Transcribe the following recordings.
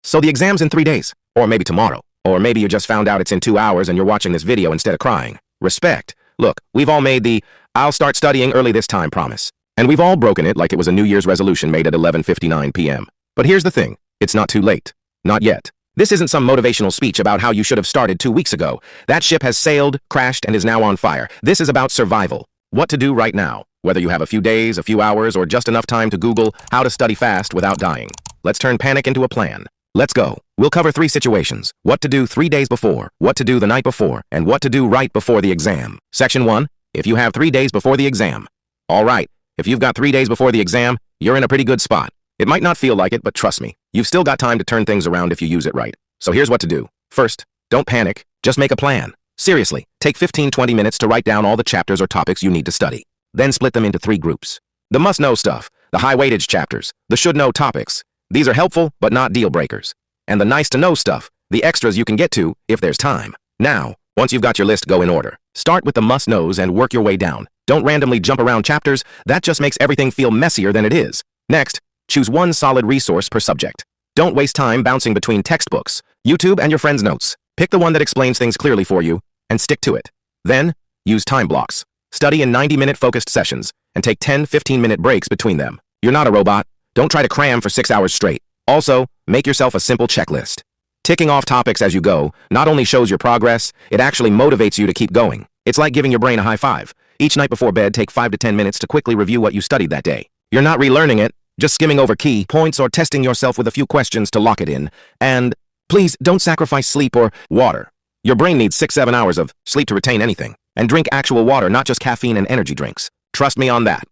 So the exam's in 3 days, or maybe tomorrow, or maybe you just found out it's in 2 hours and you're watching this video instead of crying. Respect. Look, we've all made the "I'll start studying early this time" promise. And we've all broken it like it was a New Year's resolution made at 11:59 p.m. But here's the thing, it's not too late. Not yet. This isn't some motivational speech about how you should have started 2 weeks ago. That ship has sailed, crashed, and is now on fire. This is about survival. What to do right now, whether you have a few days, a few hours, or just enough time to Google how to study fast without dying. Let's turn panic into a plan. Let's go. We'll cover 3 situations: what to do 3 days before, what to do the night before, and what to do right before the exam. Section 1, if you have 3 days before the exam. All right, if you've got 3 days before the exam, you're in a pretty good spot. It might not feel like it, but trust me, you've still got time to turn things around if you use it right. So here's what to do. First, don't panic, just make a plan. Seriously, take 15-20 minutes to write down all the chapters or topics you need to study. Then split them into 3 groups. The must-know stuff, the high-weightage chapters, the should-know topics. These are helpful, but not deal-breakers. And the nice-to-know stuff, the extras you can get to if there's time. Now, once you've got your list, go in order. Start with the must-knows and work your way down. Don't randomly jump around chapters, that just makes everything feel messier than it is. Next, choose one solid resource per subject. Don't waste time bouncing between textbooks, YouTube, and your friends' notes. Pick the one that explains things clearly for you, and stick to it. Then, use time blocks. Study in 90-minute focused sessions, and take 10-15-minute breaks between them. You're not a robot. Don't try to cram for 6 hours straight. Also, make yourself a simple checklist. Ticking off topics as you go not only shows your progress, it actually motivates you to keep going. It's like giving your brain a high five. Each night before bed, take 5 to 10 minutes to quickly review what you studied that day. You're not relearning it, just skimming over key points or testing yourself with a few questions to lock it in. And please don't sacrifice sleep or water. Your brain needs 6-7 hours of sleep to retain anything. And drink actual water, not just caffeine and energy drinks. Trust me on that.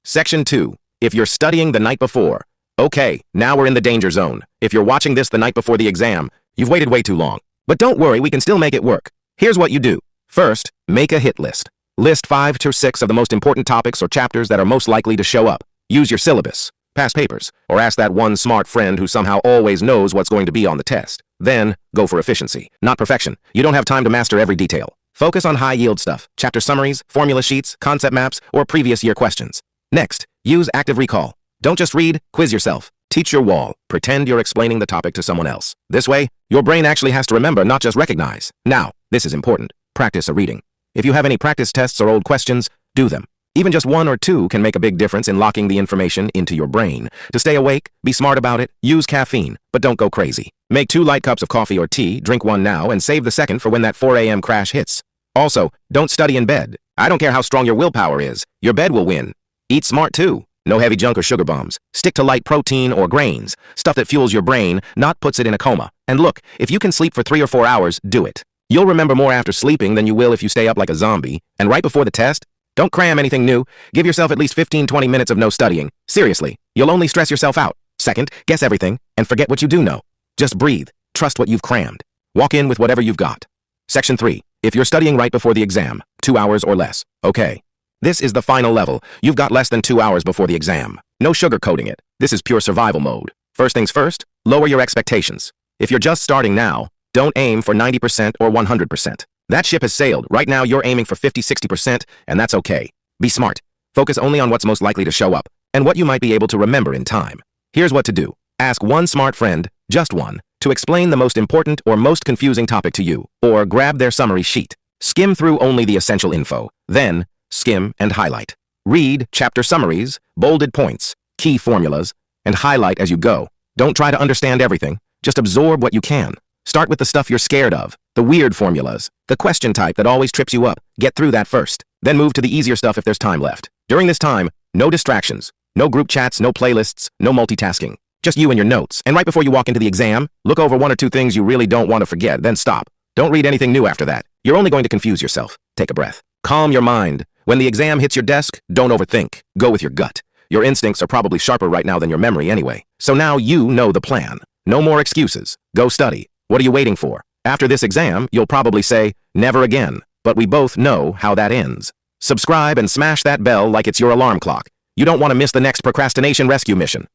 Section 2. If you're studying the night before. Okay, now we're in the danger zone. If you're watching this the night before the exam, you've waited way too long. But don't worry, we can still make it work. Here's what you do. First, make a hit list. List 5 to 6 of the most important topics or chapters that are most likely to show up. Use your syllabus, past papers, or ask that one smart friend who somehow always knows what's going to be on the test. Then, go for efficiency, not perfection. You don't have time to master every detail. Focus on high-yield stuff, chapter summaries, formula sheets, concept maps, or previous year questions. Next, use active recall. Don't just read, quiz yourself. Teach your wall. Pretend you're explaining the topic to someone else. This way, your brain actually has to remember, not just recognize. Now, this is important. Practice a reading. If you have any practice tests or old questions, do them. Even just 1 or 2 can make a big difference in locking the information into your brain. To stay awake, be smart about it, use caffeine, but don't go crazy. Make 2 light cups of coffee or tea, drink 1 now, and save the second for when that 4 a.m. crash hits. Also, don't study in bed. I don't care how strong your willpower is, your bed will win. Eat smart too. No heavy junk or sugar bombs. Stick to light protein or grains, stuff that fuels your brain, not puts it in a coma. And look, if you can sleep for 3 or 4 hours, do it. You'll remember more after sleeping than you will if you stay up like a zombie. And right before the test, don't cram anything new. Give yourself at least 15-20 minutes of no studying. Seriously, you'll only stress yourself out. Second, guess everything and forget what you do know. Just breathe. Trust what you've crammed. Walk in with whatever you've got. Section 3. If you're studying right before the exam, 2 hours or less. Okay. This is the final level. You've got less than 2 hours before the exam. No sugarcoating it. This is pure survival mode. First things first, lower your expectations. If you're just starting now, don't aim for 90% or 100%. That ship has sailed. Right now, you're aiming for 50-60%, and that's okay. Be smart. Focus only on what's most likely to show up, and what you might be able to remember in time. Here's what to do. Ask one smart friend, just one, to explain the most important or most confusing topic to you, or grab their summary sheet. Skim through only the essential info. Then, skim and highlight. Read chapter summaries, bolded points, key formulas, and highlight as you go. Don't try to understand everything. Just absorb what you can. Start with the stuff you're scared of, the weird formulas, the question type that always trips you up. Get through that first. Then move to the easier stuff if there's time left. During this time, no distractions, no group chats, no playlists, no multitasking. Just you and your notes. And right before you walk into the exam, look over 1 or 2 things you really don't want to forget, then stop. Don't read anything new after that. You're only going to confuse yourself. Take a breath. Calm your mind. When the exam hits your desk, don't overthink. Go with your gut. Your instincts are probably sharper right now than your memory anyway. So now you know the plan. No more excuses. Go study. What are you waiting for? After this exam, you'll probably say, never again. But we both know how that ends. Subscribe and smash that bell like it's your alarm clock. You don't want to miss the next procrastination rescue mission.